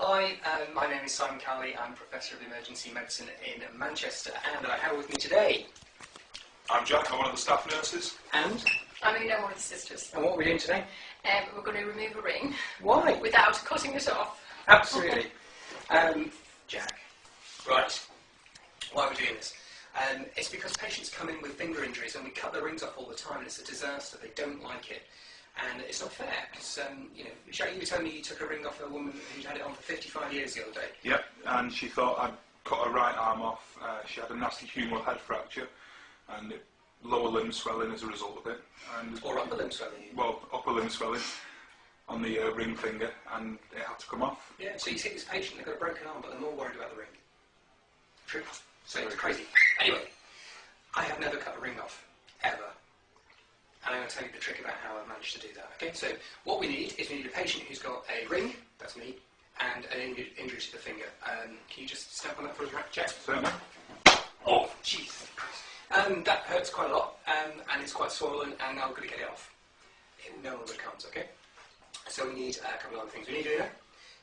Hi, my name is Simon Cowley. I'm Professor of Emergency Medicine in Manchester, and I have with me today... I'm Jack, I'm one of the staff nurses. And? I'm Una, one of the sisters. And what are we doing today? We're going to remove a ring. Why? Without cutting it off. Absolutely. Jack. Right. Why are we doing this? It's because patients come in with finger injuries and we cut the rings off all the time, and it's a disaster. They don't like it. And it's not fair, because, Jack, you were telling me you took a ring off a woman who'd had it on for 55 years the other day. Yep, and she thought I'd cut her right arm off. She had a nasty humeral head fracture and lower limb swelling as a result of it. And or upper limb swelling? Well, upper limb swelling on the ring finger, and it had to come off. Yeah, so you see this patient, they've got a broken arm, but they're more worried about the ring. True. So it's crazy. Anyway, I have never cut a ring off, ever. And I'm going to tell you the trick about how I've managed to do that. Okay, so what we need is we need a patient who's got a ring, that's me, and an injury to the finger. Can you just stamp on that for us, Jack? Certainly. Oh, Jesus Christ. That hurts quite a lot, and it's quite swollen, and I'm going to get it off. No one comes, okay? So we need a couple of other things. We need Una,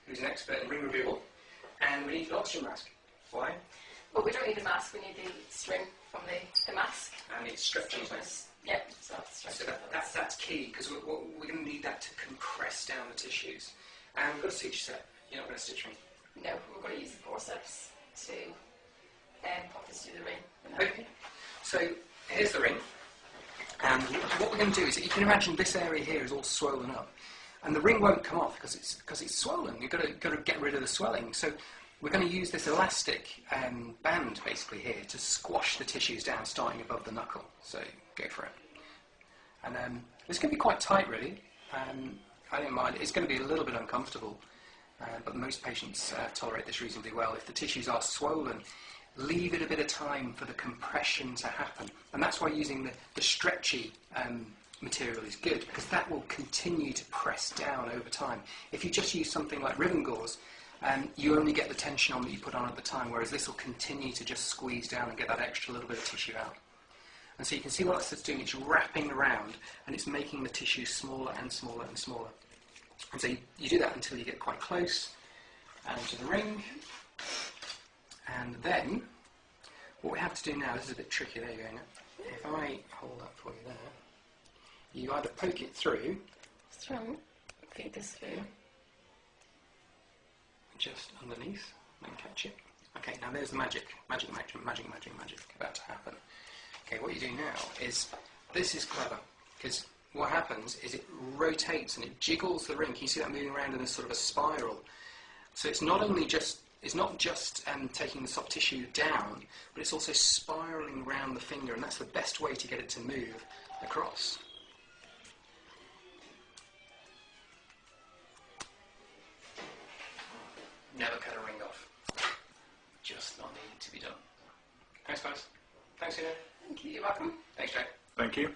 who's an expert in ring removal, and we need an oxygen mask. Why? Well, we don't need a mask, we need the string from the mask. And it's stretchy, isn't it? Yep, so that's key, because we're going to need that to compress down the tissues. And we've got a stitch set. You're not going to stitch me? No, we're going to use the forceps to pop this through the ring. Okay, so here's the ring. And what we're going to do is, you can imagine this area here is all swollen up. And the ring won't come off because it's swollen. You've got to get rid of the swelling. So we're going to use this elastic band basically here to squash the tissues down, starting above the knuckle. So go for it. And it's going to be quite tight, really. I don't mind. It's going to be a little bit uncomfortable, but most patients tolerate this reasonably well. If the tissues are swollen, leave it a bit of time for the compression to happen. And that's why using the stretchy material is good, because that will continue to press down over time. If you just use something like ribbon gauze, you only get the tension on that you put on at the time, whereas this will continue to just squeeze down and get that extra little bit of tissue out. And so you can see what it's doing, it's wrapping around and it's making the tissue smaller and smaller and smaller. And so you do that until you get quite close to the ring. And then, what we have to do now, this is a bit tricky, there you go. If I hold that for you there, you either poke it through, feed this through. Just underneath, and catch it. Okay, now there's the magic about to happen. Okay, what you do now is, this is clever, because what happens is it rotates and it jiggles the ring. Can you see that moving around in a sort of a spiral? So it's not just taking the soft tissue down, but it's also spiraling around the finger, and that's the best way to get it to move across. Never cut a ring off. Just not needed to be done. Thanks, guys. Thanks, Una. Thank you. You're welcome. Thanks, Jack. Thank you.